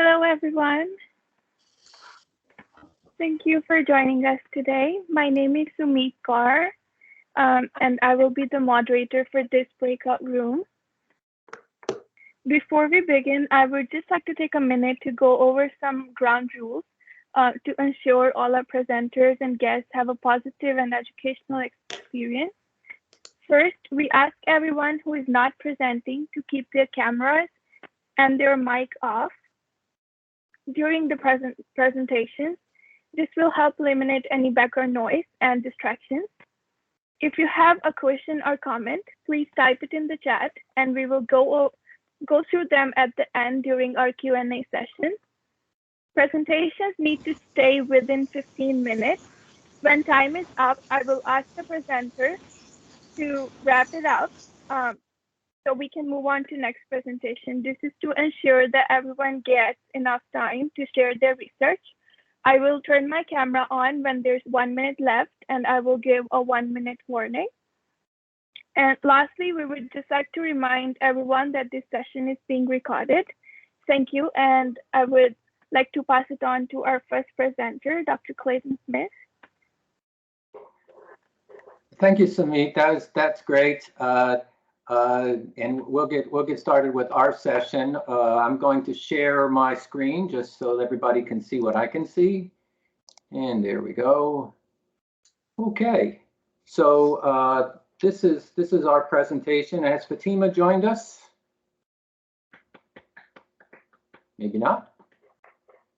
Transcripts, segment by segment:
Hello, everyone. Thank you for joining us today. My name is Sumit Kaur, and I will be the moderator for this breakout room. Before we begin, I would just like to take a minute to go over some ground rules to ensure all our presenters and guests have a positive and educational experience. First, we ask everyone who is not presenting to keep their cameras and their mic off during the presentations. This will help eliminate any background noise and distractions. If you have a question or comment, please type it in the chat and we will go through them at the end during our Q&A session. Presentations need to stay within 15 minutes. When time is up, I will ask the presenter to wrap it up so we can move on to next presentation. This is to ensure that everyone gets enough time to share their research. I will turn my camera on when there's 1 minute left, and I will give a 1 minute warning. And lastly, we would just like to remind everyone that this session is being recorded. Thank you, and I would like to pass it on to our first presenter, Dr. Clayton Smith. Thank you, Sumit. That's great. And we'll get started with our session. I'm going to share my screen just so everybody can see what I can see. And there we go. Okay. So this is our presentation. Has Fatima joined us? Maybe not.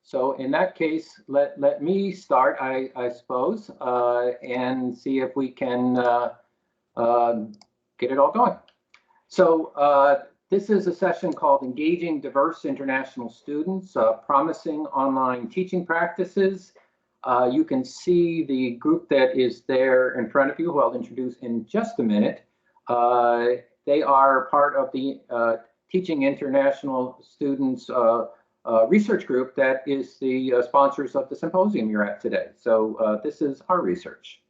So in that case, let me start, I suppose, and see if we can get it all going. So this is a session called Engaging Diverse International Students, Promising Online Teaching Practices. You can see the group that is there in front of you, who I'll introduce in just a minute. They are part of the Teaching International Students research group that is the sponsors of the symposium you're at today. So this is our research.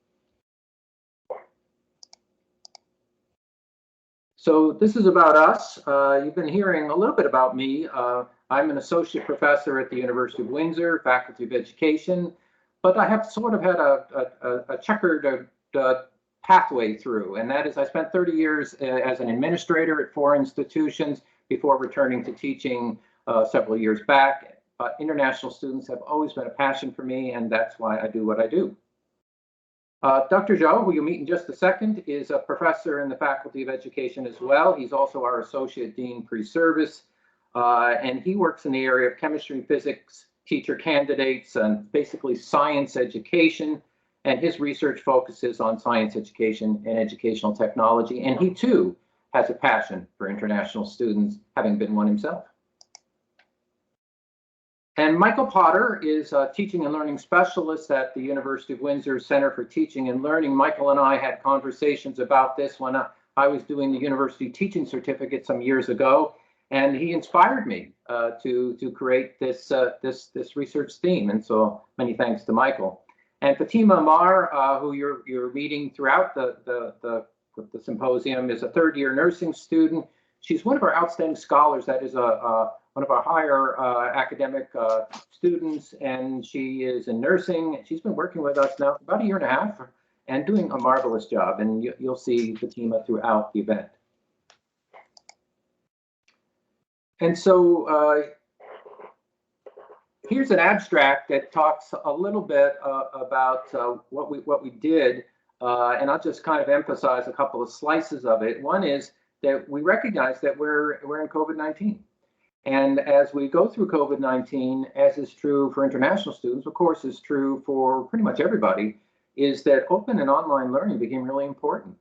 So this is about us. You've been hearing a little bit about me. I'm an associate professor at the University of Windsor, Faculty of Education, but I have sort of had a checkered pathway through, and that is I spent 30 years as an administrator at 4 institutions before returning to teaching several years back. But international students have always been a passion for me, and that's why I do what I do. Dr. Zhou, who you'll meet in just a second, is a professor in the Faculty of Education as well. He's also our Associate Dean Pre-Service, and he works in the area of chemistry, physics, teacher candidates, and basically science education. And his research focuses on science education and educational technology. And he too has a passion for international students, having been one himself. And Michael Potter is a teaching and learning specialist at the University of Windsor Center for Teaching and Learning. Michael and I had conversations about this when I was doing the university teaching certificate some years ago, and he inspired me to create this research theme. And so many thanks to Michael. And Fatima Amar, who you're meeting throughout the symposium, is a third-year nursing student. She's one of our outstanding scholars. That is one of our higher academic students, and she is in nursing. She's been working with us now for about 1.5 years and doing a marvelous job, and you'll see Fatima throughout the event. And so here's an abstract that talks a little bit about what we did, and I'll just kind of emphasize a couple of slices of it. One is that we recognize that we're in COVID-19. And as we go through COVID-19, as is true for international students, of course, is true for pretty much everybody, is that open and online learning became really important.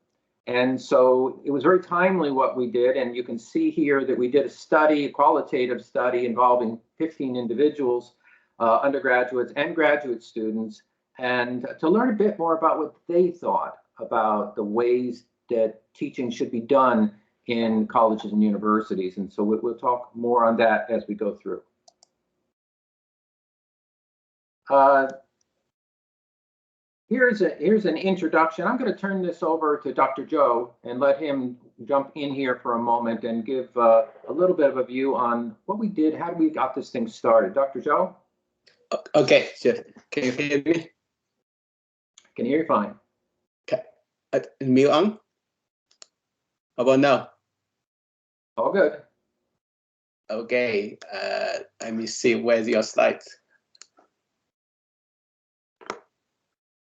And so it was very timely what we did. And you can see here that we did a study, a qualitative study involving 15 individuals, undergraduates and graduate students, and to learn a bit more about what they thought about the ways that teaching should be done in colleges and universities. And so we'll talk more on that as we go through. here's an introduction. I'm going to turn this over to Dr. Joe and let him jump in here for a moment and give a little bit of a view on what we did, how we got this thing started. Dr. Joe? Okay, sure. Can you hear me? Can hear you fine. Okay. Mute on? How about now? All good. Okay, let me see, where's your slides?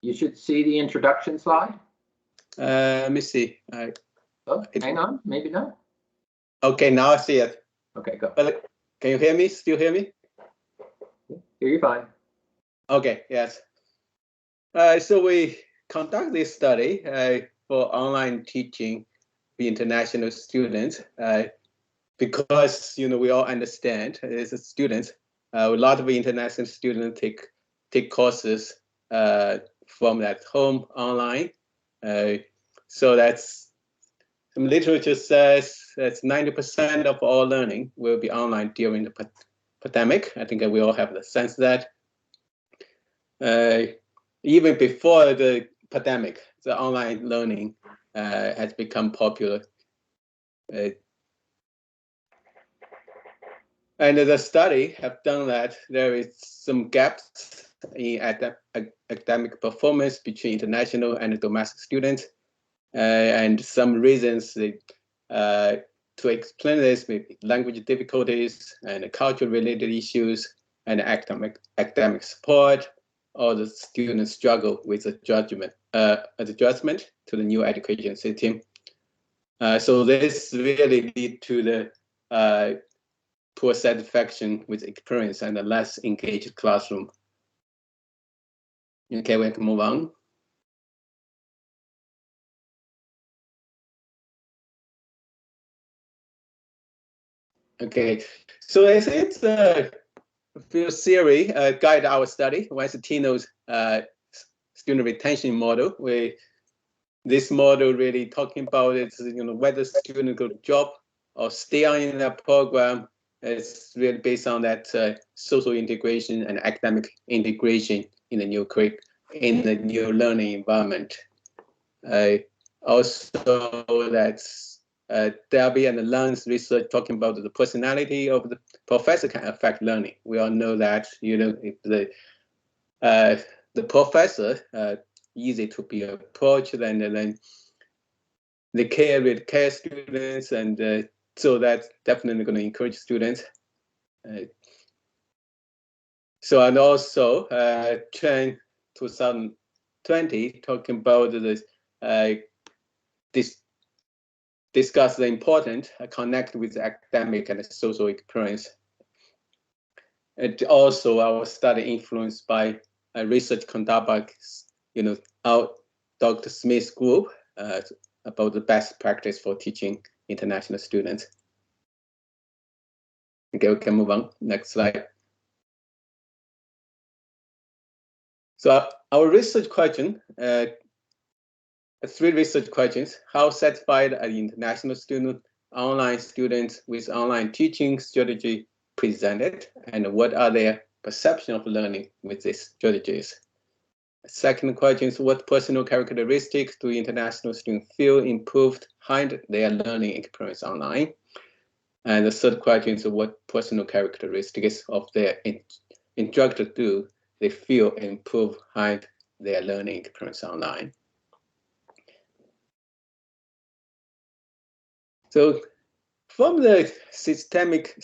You should see the introduction slide. Let me see. Oh, hang on, maybe not. Okay, now I see it. Okay, go. But can you hear me? Still hear me? Hear you fine. Okay, yes. So we conduct this study for online teaching the international students because we all understand as students, a lot of international students take courses from at home online. So that's some literature says that 90% of all learning will be online during the pandemic. I think we all have the sense that even before the pandemic, the online learning has become popular. And the study have done that there is some gaps in academic performance between international and domestic students, and some reasons to explain this, maybe language difficulties and culture-related issues and academic support, or the students struggle with adjustment to the new education system. So this really lead to the poor satisfaction with experience and a less engaged classroom. Okay, we can move on. Okay, so it's a field theory guide our study. Tino's student retention model. This model really talking about it's whether students go to job or stay on in the program. It's really based on that social integration and academic integration in the new learning environment. Also, that's Darby and Lund's research talking about the personality of the professor can affect learning. We all know that if the professor easy to be approached, and then they care students, and so that's definitely going to encourage students. So, and also Trend 2020 talking about discuss the important connect with academic and social experience. And also our study influenced by research conducted by our Dr. Smith's group about the best practice for teaching international students. Okay, we can move on. Next slide. So our research question, 3 research questions. How satisfied are international students, online students with online teaching strategy presented, and what are their perception of learning with these strategies? Second question is, what personal characteristics do international students feel improved behind their learning experience online? And the third question is, what personal characteristics of their instructor do they feel improve behind their learning experience online? So from the systemic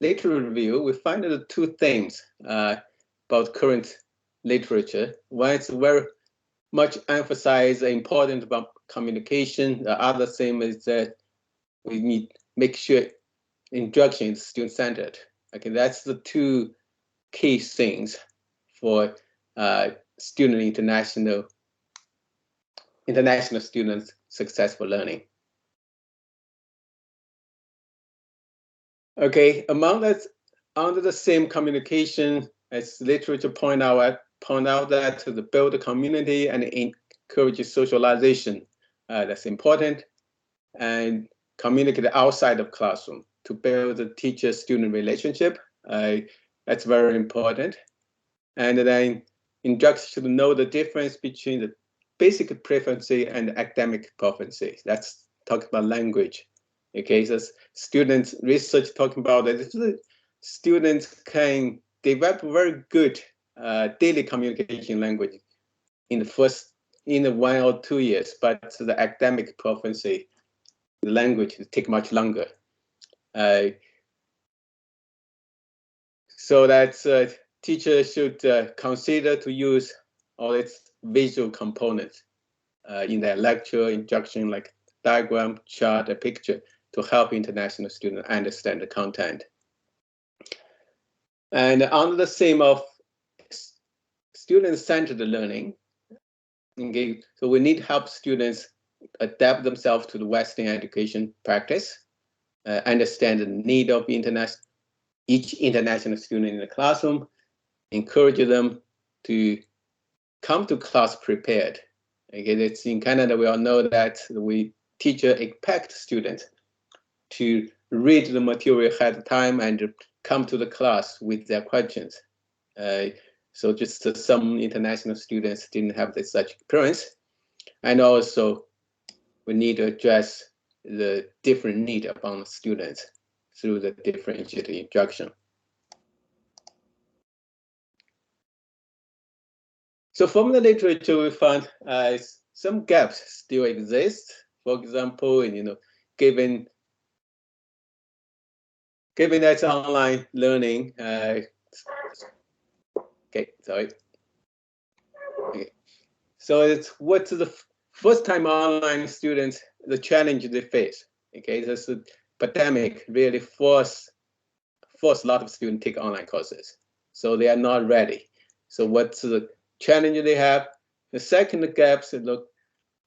literature review, we find the 2 themes about current literature. One is very much emphasize the importance about communication. The other thing is that we need to make sure instruction is student-centered. Okay, that's the 2 key things for international students' successful learning. Okay, under the same communication, as literature point out that to build a community and encourage socialization, that's important, and communicate outside of classroom to build a teacher-student relationship, that's very important. And then instructors should know the difference between the basic proficiency and academic proficiency. That's talking about language. Okay, so students research talking about that students can develop very good daily communication language in the 1 or 2 years, but the academic proficiency, the language take much longer. So that teachers should consider to use all its visual components in their lecture instruction, like diagram, chart, a picture, to help international students understand the content. And under the theme of student-centered learning, okay, so we need to help students adapt themselves to the Western education practice, understand the need of each international student in the classroom, encourage them to come to class prepared. Okay, it's in Canada, we all know that we teachers expect students to read the material ahead of time and come to the class with their questions. So just some international students didn't have such experience. And also, we need to address the different need among students through the differentiated instruction. So from the literature, we found some gaps still exist. For example, given that online learning, okay, sorry. Okay. So it's what's the first time online students, the challenge they face. Okay, this pandemic really forced a lot of students to take online courses. So they are not ready. So what's the challenge they have? The second gap is look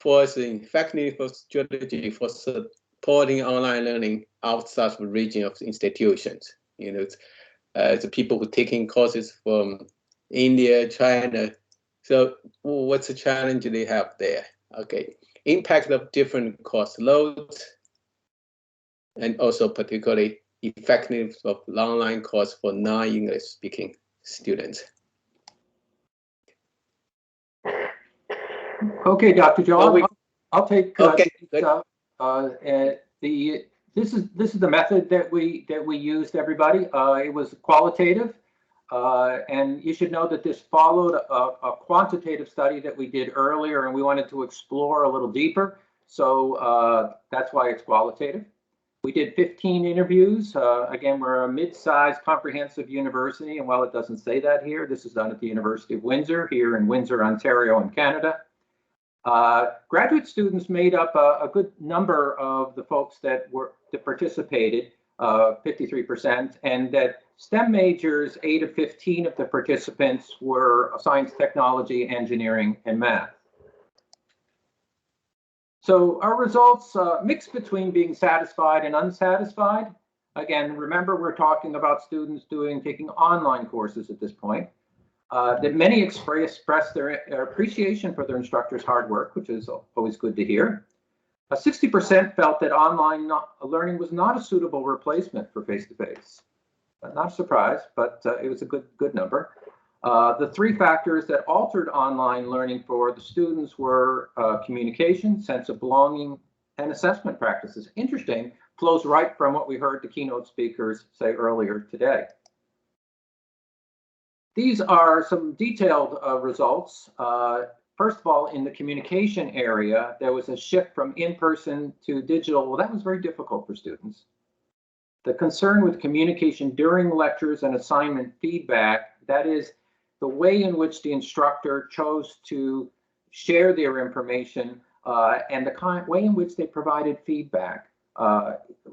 for the effective strategy for supporting online learning outside of the region of institutions. The people who are taking courses from India, China. So what's the challenge they have there? Okay, impact of different course loads, and also particularly effectiveness of online course for non-English speaking students. Okay, Dr. John, I'll take okay, this is the method that we used, everybody. It was qualitative, and you should know that this followed a quantitative study that we did earlier, and we wanted to explore a little deeper. So that's why it's qualitative. We did 15 interviews. Again, we're a mid-sized comprehensive university, and while it doesn't say that here, this is done at the University of Windsor, here in Windsor, Ontario, in Canada. Graduate students made up a good number of the folks that participated, 53%, and that STEM majors, 8 of 15 of the participants were science, technology, engineering, and math. So our results mix between being satisfied and unsatisfied. Again, remember, we're talking about students taking online courses at this point. That many express their appreciation for their instructors' hard work, which is always good to hear. 60% felt that online learning was not a suitable replacement for face-to-face. Not a surprise, but it was a good number. The 3 factors that altered online learning for the students were communication, sense of belonging, and assessment practices. Interesting, flows right from what we heard the keynote speakers say earlier today. These are some detailed results. First of all, in the communication area, there was a shift from in-person to digital. Well, that was very difficult for students. The concern with communication during lectures and assignment feedback, that is, the way in which the instructor chose to share their information and the way in which they provided feedback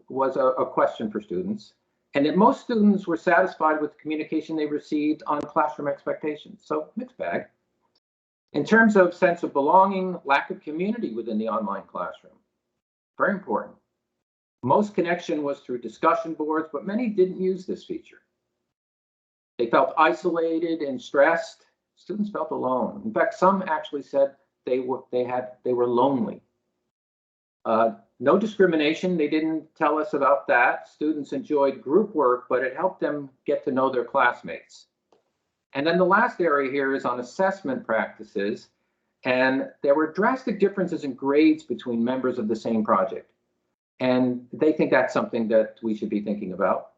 was a question for students. And that most students were satisfied with the communication they received on classroom expectations. So mixed bag. In terms of sense of belonging, lack of community within the online classroom, very important. Most connection was through discussion boards, but many didn't use this feature. They felt isolated and stressed. Students felt alone. In fact, some actually said they were lonely. No discrimination. They didn't tell us about that. Students enjoyed group work, but it helped them get to know their classmates. And then the last area here is on assessment practices. And there were drastic differences in grades between members of the same project. And they think that's something that we should be thinking about.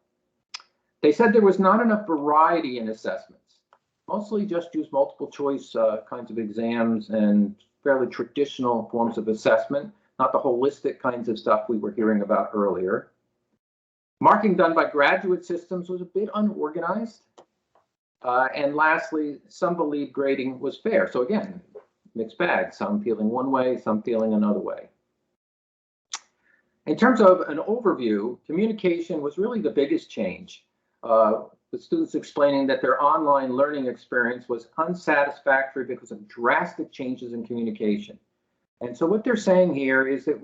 They said there was not enough variety in assessments. Mostly just use multiple choice kinds of exams and fairly traditional forms of assessment, not the holistic kinds of stuff we were hearing about earlier. Marking done by graduate systems was a bit unorganized. And lastly, some believed grading was fair. So again, mixed bag, some feeling one way, some feeling another way. In terms of an overview, communication was really the biggest change. With students explaining that their online learning experience was unsatisfactory because of drastic changes in communication. And so what they're saying here is that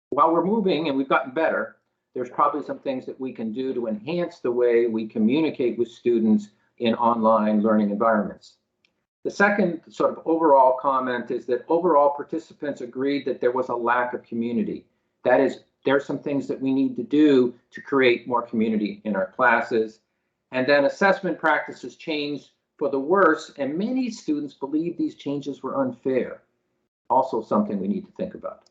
while we're moving and we've gotten better, there's probably some things that we can do to enhance the way we communicate with students in online learning environments. The second sort of overall comment is that overall participants agreed that there was a lack of community. That is, there are some things that we need to do to create more community in our classes. And then assessment practices changed for the worse, and many students believe these changes were unfair. Also something we need to think about.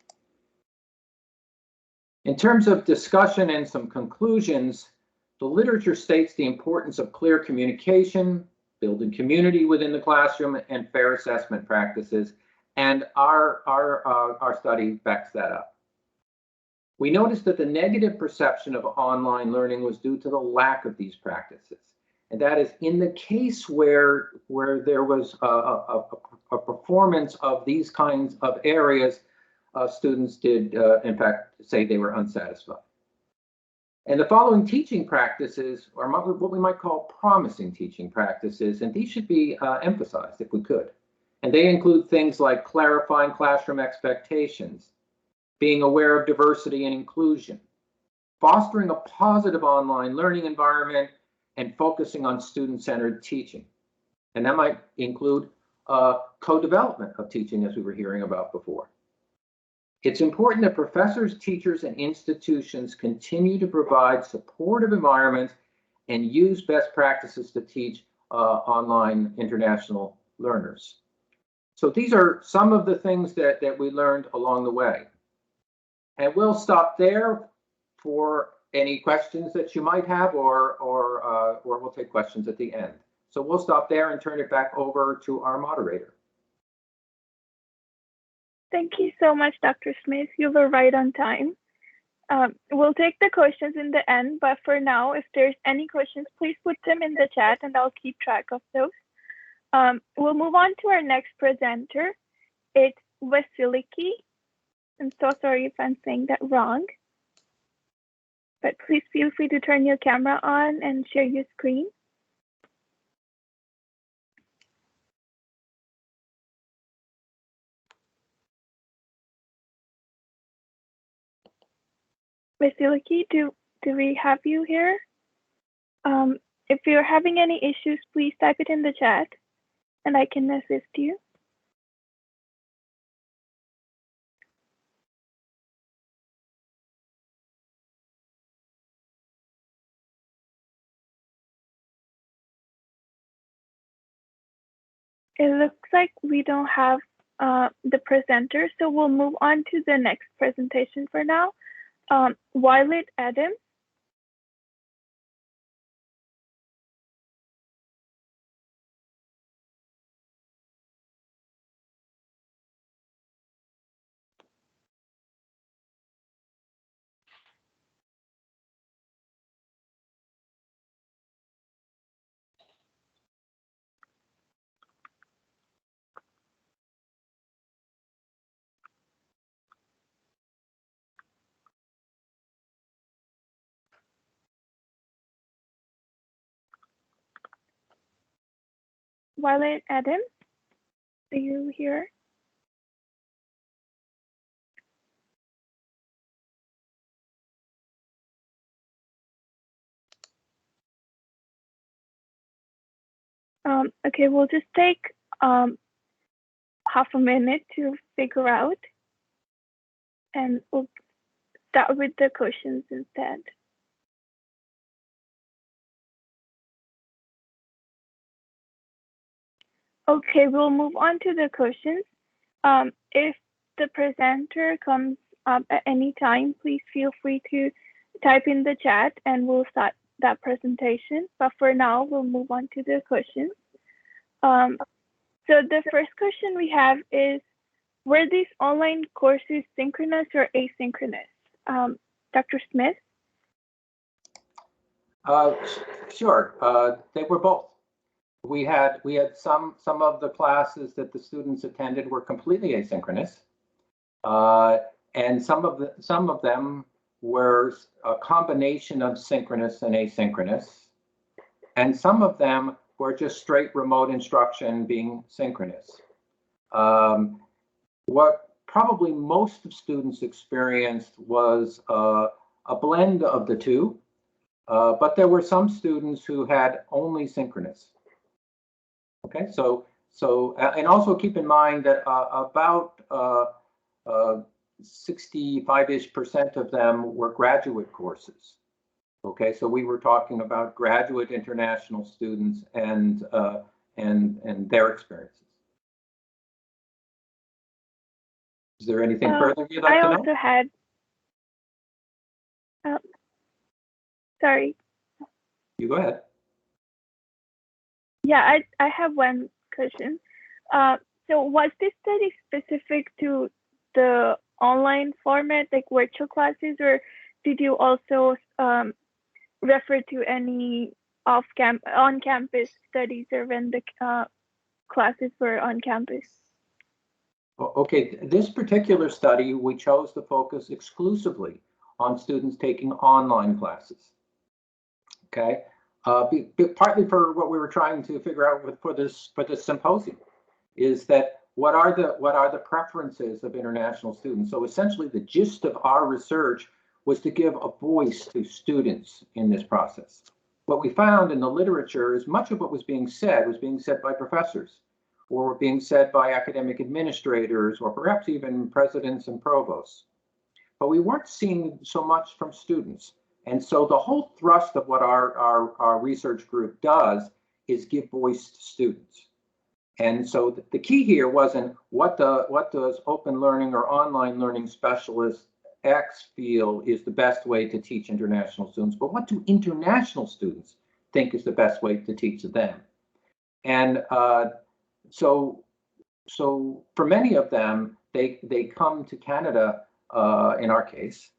In terms of discussion and some conclusions, the literature states the importance of clear communication, building community within the classroom, and fair assessment practices, and our study backs that up. We noticed that the negative perception of online learning was due to the lack of these practices. And that is in the case where there was a performance of these kinds of areas, students did, in fact, say they were unsatisfied. And the following teaching practices are what we might call promising teaching practices, and these should be emphasized if we could. And they include things like clarifying classroom expectations, being aware of diversity and inclusion, fostering a positive online learning environment, and focusing on student-centered teaching. And that might include co-development of teaching, as we were hearing about before. It's important that professors, teachers, and institutions continue to provide supportive environments and use best practices to teach online international learners. So these are some of the things that we learned along the way. And we'll stop there for any questions that you might have, or we'll take questions at the end. So we'll stop there and turn it back over to our moderator. Thank you so much, Dr. Smith. You were right on time. We'll take the questions in the end, but for now, if there's any questions, please put them in the chat and I'll keep track of those. We'll move on to our next presenter. It's Vasiliki. I'm so sorry if I'm saying that wrong, but please feel free to turn your camera on and share your screen. Vasiliki, do we have you here? If you're having any issues, please type it in the chat and I can assist you. It looks like we don't have the presenter, so we'll move on to the next presentation for now. Violet Adams. Violet Adams, are you here? Okay, we'll just take half a minute to figure out, and we'll start with the questions instead. Okay, we'll move on to the questions. If the presenter comes up at any time, please feel free to type in the chat and we'll start that presentation. But for now, we'll move on to the questions. So the first question we have is, were these online courses synchronous or asynchronous? Dr. Smith? Sure. They were both. We had some of the classes that the students attended were completely asynchronous, and some of them were a combination of synchronous and asynchronous, and some of them were just straight remote instruction being synchronous. What probably most of students experienced was a blend of the two, but there were some students who had only synchronous. Okay, and also keep in mind that about 65-ish% of them were graduate courses. Okay, so we were talking about graduate international students and their experiences. Is there anything further you'd like to know? I also had. Sorry. You go ahead. Yeah, I have one question. So was this study specific to the online format, like virtual classes, or did you also refer to any on-campus studies, or when the classes were on campus? Okay, this particular study, we chose to focus exclusively on students taking online classes. Okay. Partly for what we were trying to figure out for this symposium is that what are the preferences of international students. So essentially the gist of our research was to give a voice to students in this process. What we found in the literature is much of what was being said by professors, or being said by academic administrators, or perhaps even presidents and provosts. But we weren't seeing so much from students. And so the whole thrust of what our research group does is give voice to students. And so the key here wasn't what does open learning or online learning specialist X feel is the best way to teach international students, but what do international students think is the best way to teach them? And so for many of them, they come to Canada, in our case,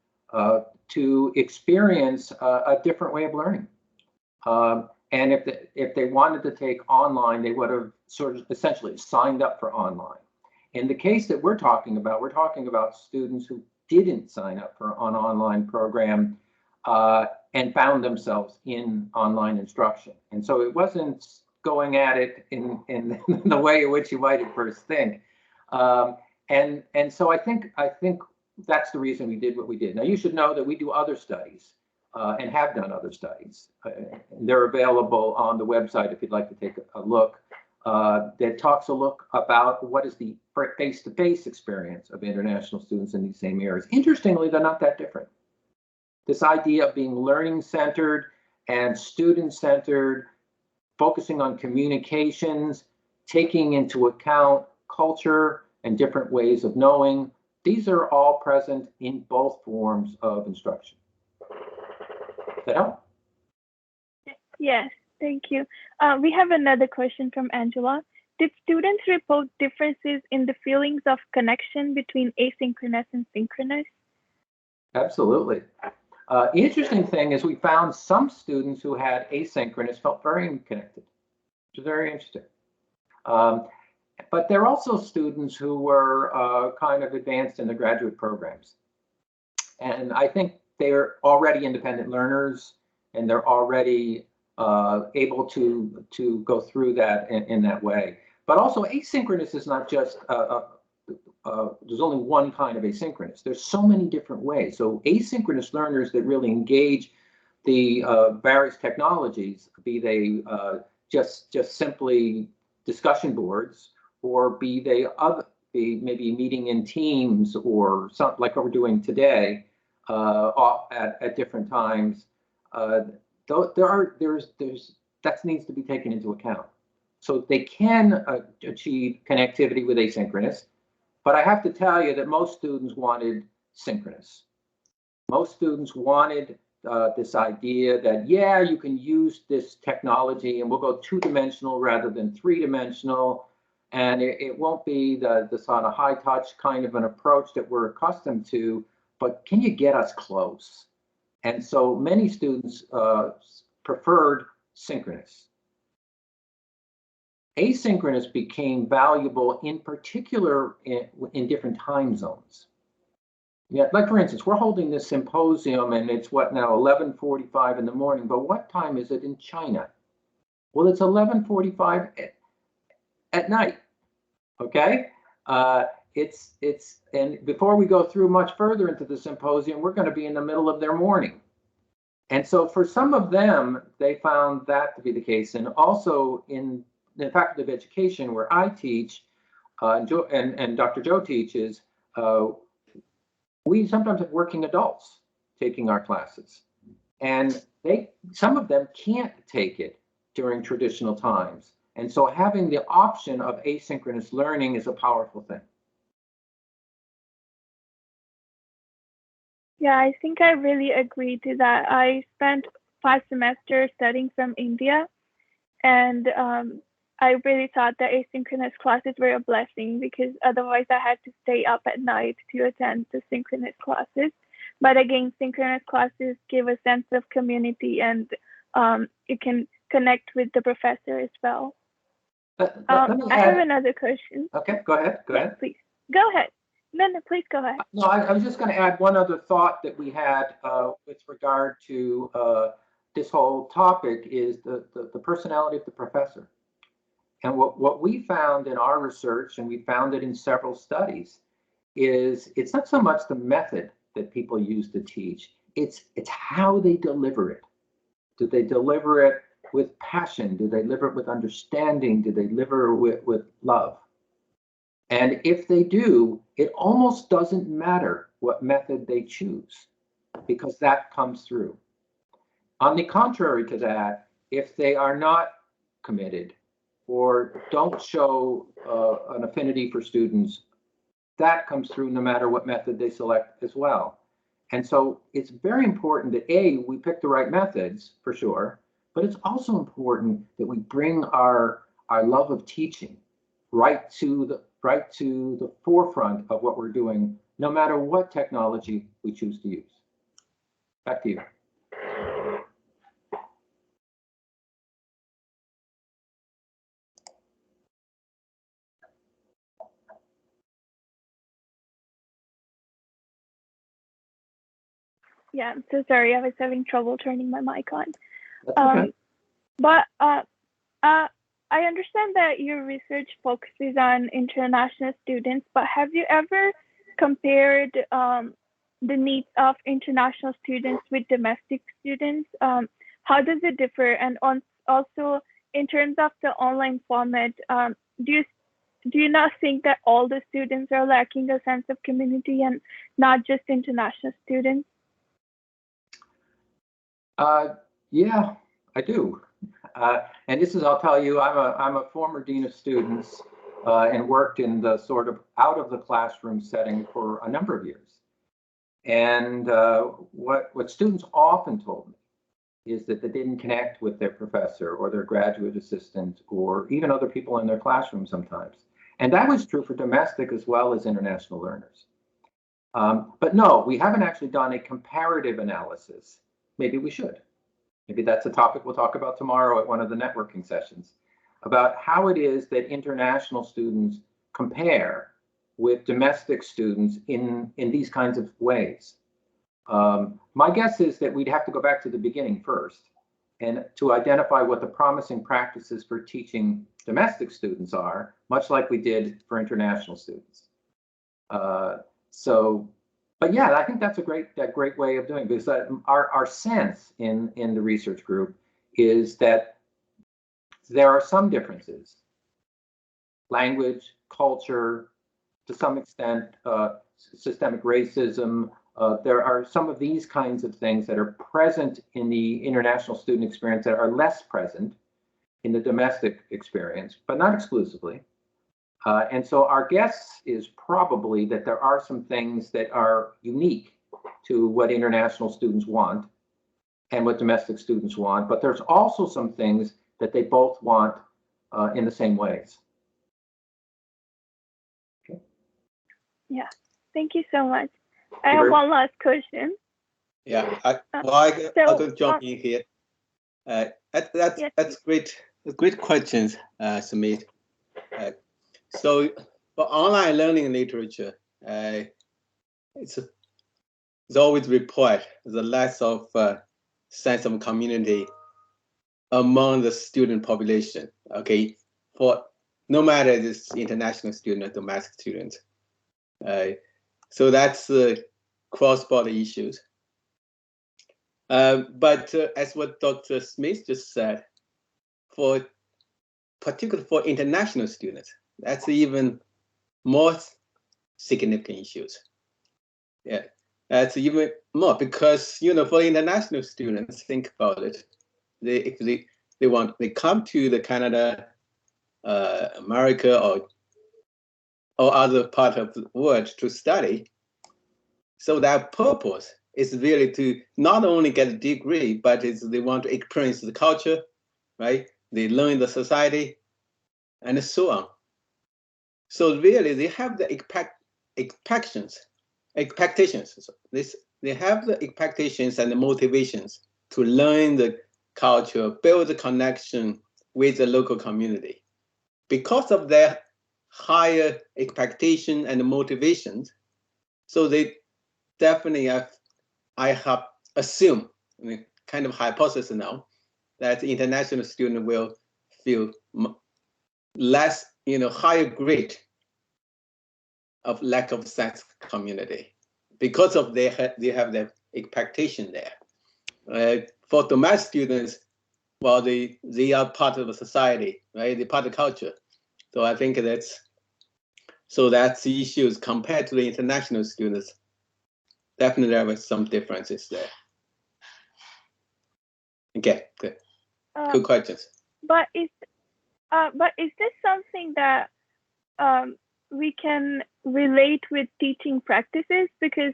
to experience a different way of learning. And if they wanted to take online, they would have sort of essentially signed up for online. In the case that we're talking about students who didn't sign up for an online program and found themselves in online instruction. And so it wasn't going at it in the way in which you might at first think. And so I think that's the reason we did what we did. Now, you should know that we do other studies and have done other studies. They're available on the website if you'd like to take a look. That talks a look about what is the face-to-face experience of international students in these same areas. Interestingly, they're not that different. This idea of being learning-centered and student-centered, focusing on communications, taking into account culture and different ways of knowing, these are all present in both forms of instruction. Does that help? Yes, thank you. We have another question from Angela. Did students report differences in the feelings of connection between asynchronous and synchronous? Absolutely. The interesting thing is we found some students who had asynchronous felt very connected, which is very interesting. But there are also students who were kind of advanced in the graduate programs. And I think they're already independent learners and they're already able to go through that in that way. But also asynchronous is not just, there's only one kind of asynchronous. There's so many different ways. So asynchronous learners that really engage the various technologies, be they just simply discussion boards, or be they maybe meeting in teams or something like what we're doing today at different times. That needs to be taken into account. So they can achieve connectivity with asynchronous, but I have to tell you that most students wanted synchronous. Most students wanted this idea that, yeah, you can use this technology and we'll go 2-dimensional rather than 3-dimensional. And it won't be the sort of high touch kind of an approach that we're accustomed to, but can you get us close? And so many students preferred synchronous. Asynchronous became valuable in particular in different time zones. Yeah, like for instance, we're holding this symposium and it's what now, 11:45 in the morning, but what time is it in China? Well, it's 11:45 at night, okay? And before we go through much further into the symposium, we're going to be in the middle of their morning. And so for some of them, they found that to be the case. And also in the Faculty of Education, where I teach, and Dr. Joe teaches, we sometimes have working adults taking our classes. And some of them can't take it during traditional times. And so having the option of asynchronous learning is a powerful thing. Yeah, I think I really agree to that. I spent 5 semesters studying from India, and I really thought that asynchronous classes were a blessing because otherwise I had to stay up at night to attend the synchronous classes. But again, synchronous classes give a sense of community, and you can connect with the professor as well. I have another question. Okay, go ahead. Go ahead. Please, go ahead. No, please go ahead. No, I was just going to add one other thought that we had with regard to this whole topic is the personality of the professor. And what we found in our research, and we found it in several studies, is it's not so much the method that people use to teach, it's how they deliver it. Do they deliver it with passion? Do they deliver it with understanding? Do they deliver it with love? And if they do, it almost doesn't matter what method they choose, because that comes through. On the contrary to that, if they are not committed or don't show an affinity for students, that comes through no matter what method they select as well. And so it's very important that we pick the right methods for sure, but it's also important that we bring our love of teaching right to the forefront of what we're doing, no matter what technology we choose to use. Back to you. Yeah, I'm so sorry. I was having trouble turning my mic on. That's okay. But I understand that your research focuses on international students, but have you ever compared the needs of international students with domestic students? How does it differ? And also, in terms of the online format, do you not think that all the students are lacking a sense of community and not just international students? Yeah, I do. And this is, I'll tell you, I'm a former dean of students and worked in the sort of out of the classroom setting for a number of years. And what students often told me is that they didn't connect with their professor or their graduate assistant or even other people in their classroom sometimes. And that was true for domestic as well as international learners. But no, we haven't actually done a comparative analysis. Maybe we should. Maybe that's a topic we'll talk about tomorrow at one of the networking sessions, about how it is that international students compare with domestic students in these kinds of ways. My guess is that we'd have to go back to the beginning first and to identify what the promising practices for teaching domestic students are, much like we did for international students. But yeah, I think that's a great way of doing it, because our sense in the research group is that there are some differences, language, culture, to some extent, systemic racism. There are some of these kinds of things that are present in the international student experience that are less present in the domestic experience, but not exclusively. And so our guess is probably that there are some things that are unique to what international students want and what domestic students want, but there's also some things that they both want in the same ways. Okay. Yeah, thank you so much. I have one last question. Yeah, I'll go jump in here. That's great questions, Sumit. So for online learning literature, it's always report the lack of sense of community among the student population. Okay, for no matter if it's international student or domestic student. So that's cross-border issues. But as what Dr. Smith just said, particularly for international students, that's even more significant issues. Yeah, that's even more because for international students, think about it. If they come to the Canada, America, or other part of the world to study. So that purpose is really to not only get a degree, but they want to experience the culture, right? They learn the society, and so on. So really, they have the expectations. They have the expectations and the motivations to learn the culture, build the connection with the local community. Because of their higher expectation and motivations, so they definitely I have assumed, kind of hypothesis now, that the international student will feel less, higher grade of lack of sense community because of they have their expectation there. For domestic students, well, they are part of the society, right? They're part of the culture. So I think that's the issues compared to the international students. Definitely there were some differences there. Okay, good. Good questions. But is this something that we can relate with teaching practices? Because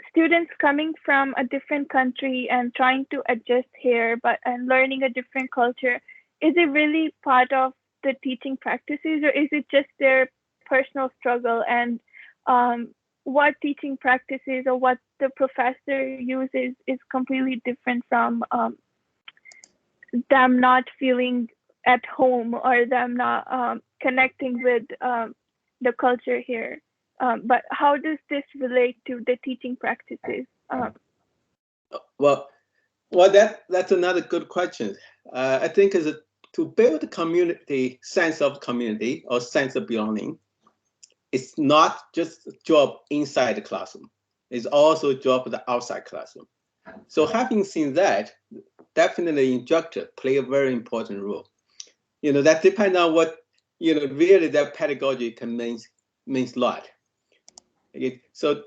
students coming from a different country and trying to adjust here, and learning a different culture, is it really part of the teaching practices, or is it just their personal struggle? And what teaching practices or what the professor uses is completely different from them not feeling at home or them not connecting with the culture here. But how does this relate to the teaching practices? Well, that's another good question. I think is to build community, sense of community or sense of belonging. It's not just a job inside the classroom. It's also a job the outside classroom. So having seen that, definitely instructor play a very important role. That depends on what, really that pedagogy can means a lot. Okay. So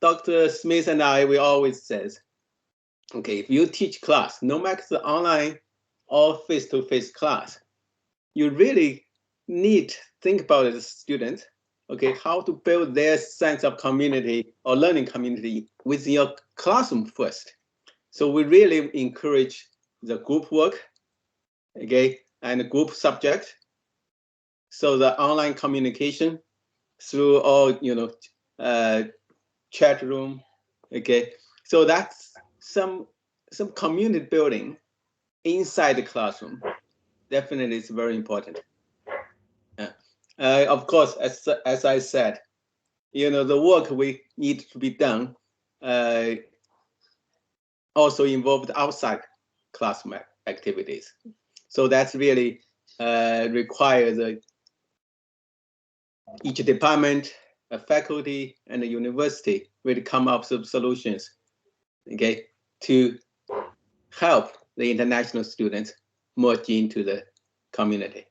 Dr. Smith and I, we always says, okay, if you teach class, no matter the online or face-to-face class, you really need to think about the student, okay, how to build their sense of community or learning community within your classroom first. So we really encourage the group work, okay, and the group subject. So the online communication through all, chat room, okay. So that's some community building inside the classroom. Definitely, it's very important. Of course, as I said, the work we need to be done also involved outside classroom activities. So that's really requires each department, a faculty, and a university will come up with solutions, okay, to help the international students merge into the community.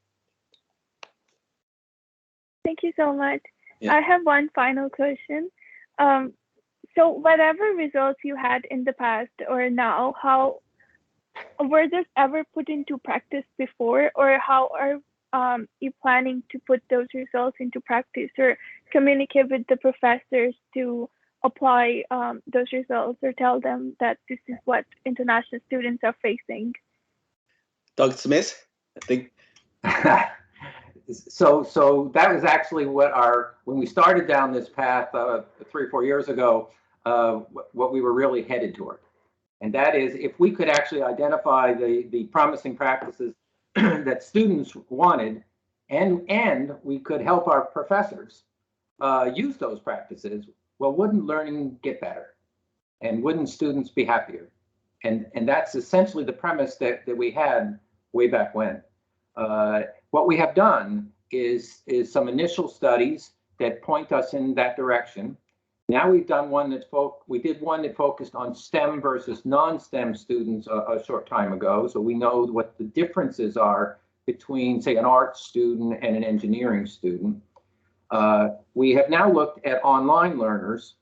Thank you so much. Yeah. I have one final question. So whatever results you had in the past or now, how were those ever put into practice before, or how are you planning to put those results into practice or communicate with the professors to apply those results or tell them that this is what international students are facing? Dr. Smith, I think. So that was actually what when we started down this path 3 or 4 years ago, what we were really headed toward. And that is, if we could actually identify the promising practices that students wanted, and we could help our professors use those practices, well, wouldn't learning get better? And wouldn't students be happier? And that's essentially the premise that we had way back when. What we have done is some initial studies that point us in that direction. Now we've done one that focused on STEM versus non-STEM students a short time ago, so we know what the differences are between, say, an arts student and an engineering student. We have now looked at online learners,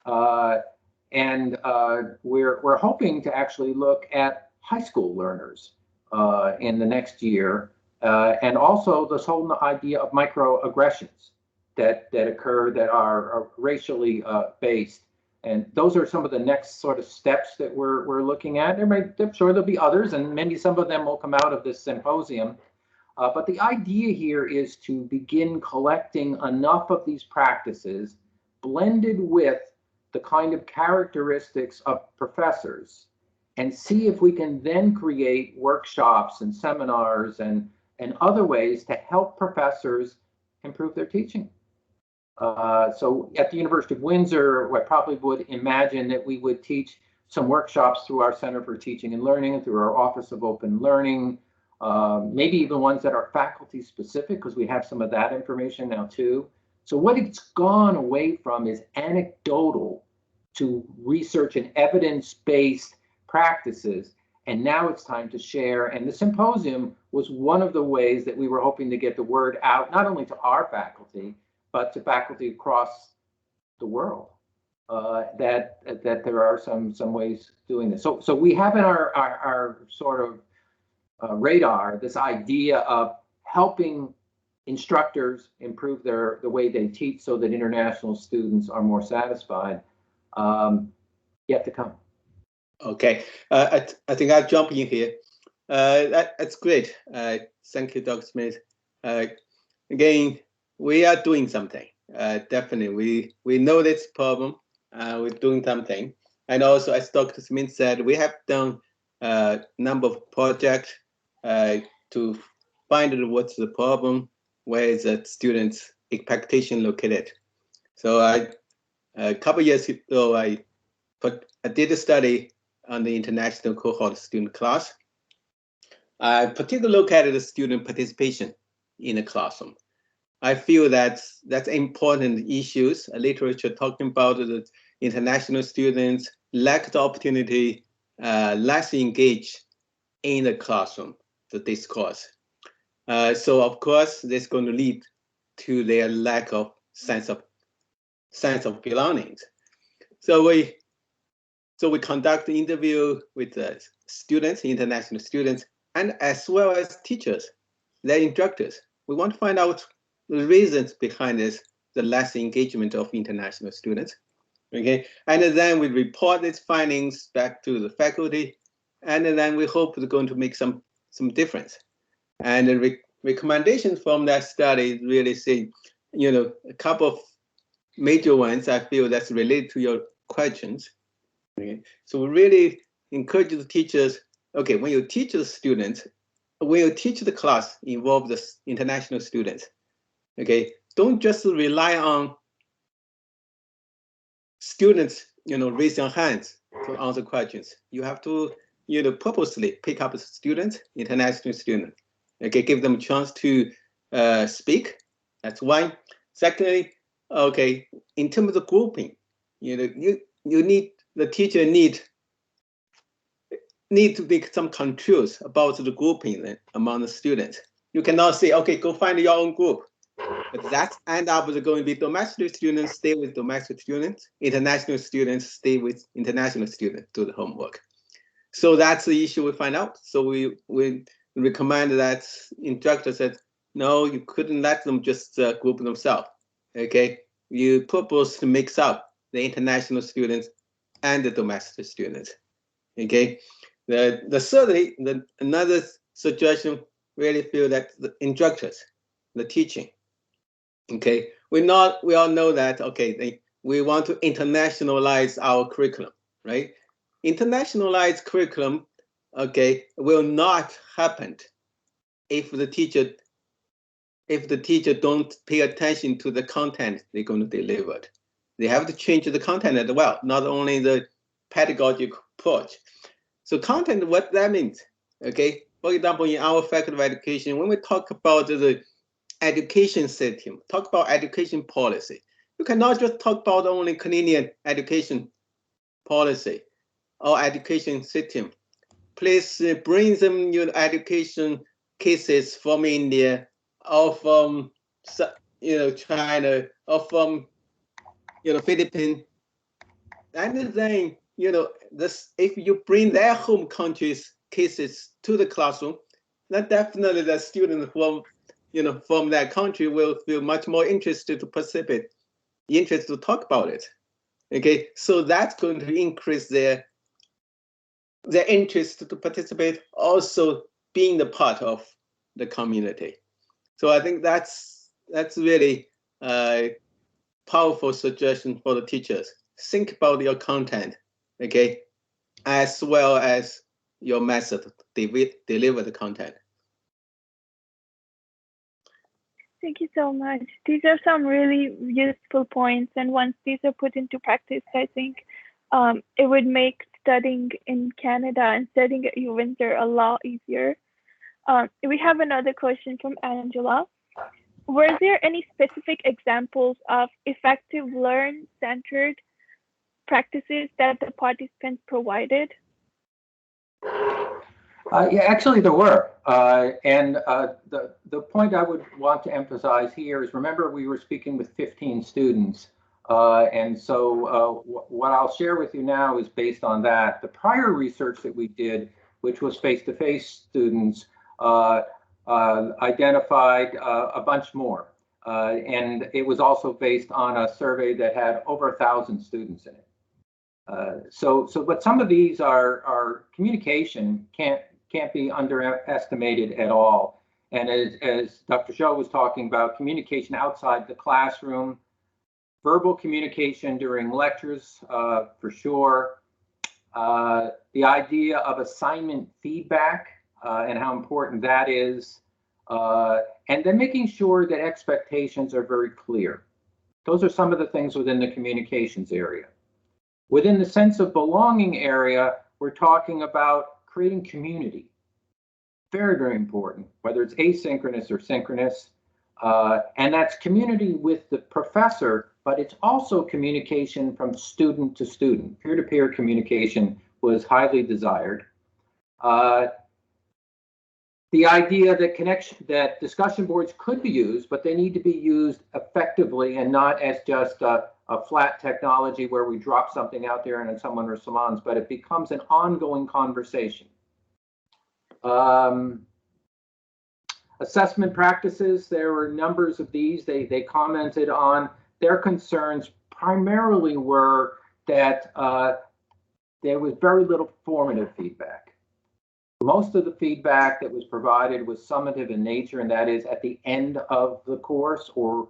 and we're hoping to actually look at high school learners in the next year, and also this whole idea of microaggressions that occur that are racially based. And those are some of the next sort of steps that we're looking at. I'm sure there'll be others, and maybe some of them will come out of this symposium. But the idea here is to begin collecting enough of these practices blended with the kind of characteristics of professors, and see if we can then create workshops and seminars and other ways to help professors improve their teaching. So at the University of Windsor, I probably would imagine that we would teach some workshops through our Center for Teaching and Learning, through our Office of Open Learning, maybe even ones that are faculty specific, because we have some of that information now too. So what it's gone away from is anecdotal to research and evidence-based practices. And now it's time to share. And the symposium was one of the ways that we were hoping to get the word out, not only to our faculty, but to faculty across the world, that there are some ways doing this. So we have in our sort of radar this idea of helping instructors improve the way they teach so that international students are more satisfied. Yet to come. Okay, I think I'll jump in here. That's great. Thank you, Dr. Smith. Again, we are doing something. Definitely, we know this problem. We're doing something. And also, as Dr. Smith said, we have done a number of projects to find what's the problem, where is the student's expectation located. So a couple of years ago, I did a study on the international cohort student class. I particularly look at the student participation in the classroom. I feel that's important issues. Literature talking about the international students lack the opportunity, less engaged in the classroom, the discourse. So of course, this is going to lead to their lack of sense of belonging. So we conduct the interview with the students, international students, and as well as teachers, their instructors. We want to find out the reasons behind this, the less engagement of international students. Okay, and then we report these findings back to the faculty, and then we hope they're going to make some difference. And the recommendations from that study really say, a couple of major ones I feel that's related to your questions. Okay. So we really encourage the teachers, okay, when you teach the students, when you teach the class, involve the international students, okay? Don't just rely on students, raise their hands to answer questions. You have to, purposely pick up students, international students, okay? Give them a chance to speak, that's one. Secondly, okay, in terms of grouping, the teacher need to make some controls about the grouping among the students. You cannot say, okay, go find your own group. But that end up going to be domestic students stay with domestic students, international students stay with international students, do the homework. So that's the issue we find out. So we recommend that instructor said, no, you couldn't let them just group themselves. Okay, you purpose to mix up the international students and the domestic students. Okay, another suggestion really feel that the instructors, the teaching. Okay, we all know that. Okay, we want to internationalize our curriculum, right? Internationalized curriculum, okay, will not happen if the teacher don't pay attention to the content they're going to deliver. They have to change the content as well, not only the pedagogical approach. So content, what that means, okay? For example, in our faculty of education, when we talk about the education system, talk about education policy, you cannot just talk about only Canadian education policy or education system. Please bring some education cases from India or from China or from Philippines. And then if you bring their home countries cases to the classroom, then definitely the students from that country will feel much more interested to participate, interested to talk about it. Okay, so that's going to increase their interest to participate, also being the part of the community. So I think that's really a powerful suggestion for the teachers. Think about your content, okay, as well as your method to deliver the content. Thank you so much. These are some really useful points, and once these are put into practice, I think it would make studying in Canada and studying at Windsor a lot easier. We have another question from Angela. Were there any specific examples of effective learn-centered practices that the participants provided? Yeah, actually there were. And the point I would want to emphasize here is, remember, we were speaking with 15 students. And so what I'll share with you now is based on that. The prior research that we did, which was face-to-face students, identified a bunch more. And it was also based on a survey that had over 1,000 students in it. But some of these are communication can't be underestimated at all. And as Dr. Zhou was talking about, communication outside the classroom, verbal communication during lectures, for sure. The idea of assignment feedback and how important that is. And then making sure that expectations are very clear. Those are some of the things within the communications area. Within the sense of belonging area, we're talking about creating community. Very, very important, whether it's asynchronous or synchronous. And that's community with the professor, but it's also communication from student to student. Peer-to-peer communication was highly desired. The idea that discussion boards could be used, but they need to be used effectively and not as just a flat technology where we drop something out there and then someone responds, but it becomes an ongoing conversation. Assessment practices, there were numbers of these. They commented on their concerns primarily were that there was very little formative feedback. Most of the feedback that was provided was summative in nature, and that is at the end of the course or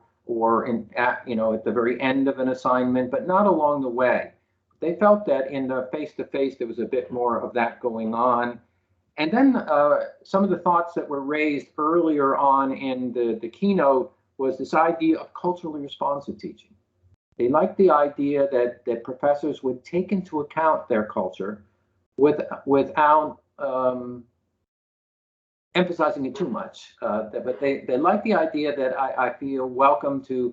at the very end of an assignment, but not along the way. They felt that in the face-to-face, there was a bit more of that going on. And then some of the thoughts that were raised earlier on in the keynote was this idea of culturally responsive teaching. They liked the idea that professors would take into account their culture without emphasizing it too much. But they like the idea that I feel welcome to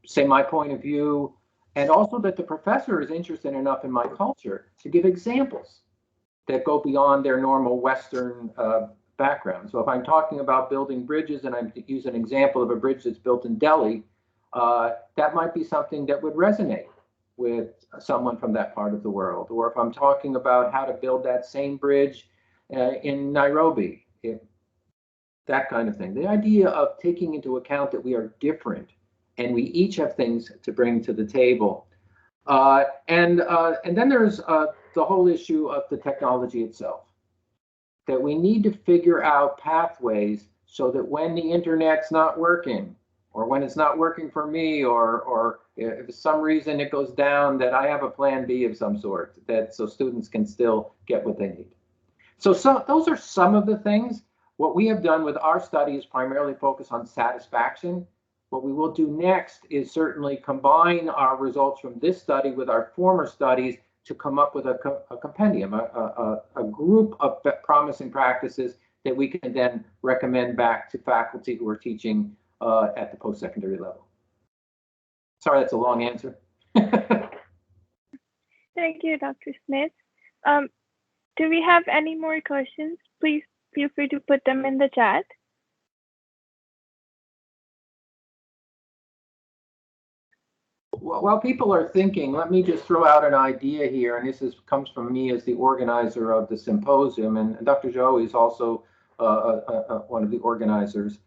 say my point of view, and also that the professor is interested enough in my culture to give examples that go beyond their normal Western background. So if I'm talking about building bridges and I use an example of a bridge that's built in Delhi, that might be something that would resonate with someone from that part of the world, or if I'm talking about how to build that same bridge in Nairobi, that kind of thing. The idea of taking into account that we are different and we each have things to bring to the table. And then there's the whole issue of the technology itself, that we need to figure out pathways so that when the internet's not working, or when it's not working for me, or if for some reason it goes down, that I have a plan B of some sort, that so students can still get what they need. So those are some of the things. What we have done with our study is primarily focus on satisfaction. What we will do next is certainly combine our results from this study with our former studies to come up with a compendium, a group of promising practices that we can then recommend back to faculty who are teaching at the post-secondary level. Sorry, that's a long answer. Thank you, Dr. Smith. Do we have any more questions? Please feel free to put them in the chat. While people are thinking, let me just throw out an idea here, and this comes from me as the organizer of the symposium, and Dr. Zhou is also one of the organizers,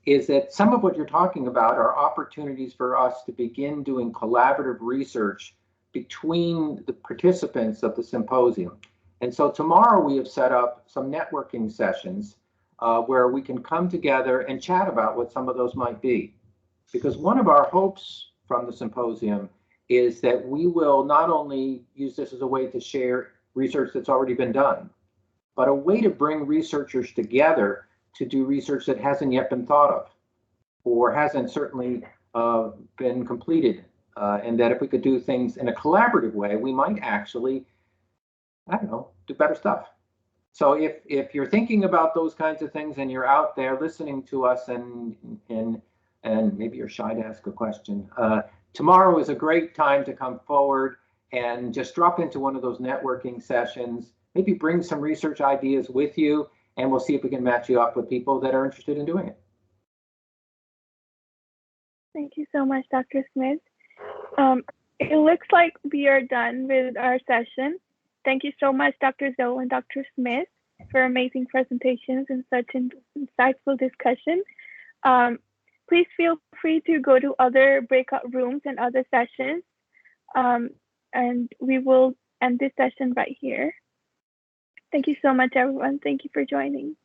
is that some of what you're talking about are opportunities for us to begin doing collaborative research between the participants of the symposium. And so tomorrow we have set up some networking sessions where we can come together and chat about what some of those might be. Because one of our hopes from the symposium is that we will not only use this as a way to share research that's already been done, but a way to bring researchers together to do research that hasn't yet been thought of, or hasn't certainly been completed. And that if we could do things in a collaborative way, we might actually, I don't know, do better stuff. So if you're thinking about those kinds of things and you're out there listening to us and maybe you're shy to ask a question, tomorrow is a great time to come forward and just drop into one of those networking sessions, maybe bring some research ideas with you, and we'll see if we can match you up with people that are interested in doing it. Thank you so much, Dr. Smith. It looks like we are done with our session. Thank you so much, Dr. Zhou and Dr. Smith, for amazing presentations and such an insightful discussion. Please feel free to go to other breakout rooms and other sessions, and we will end this session right here. Thank you so much, everyone. Thank you for joining.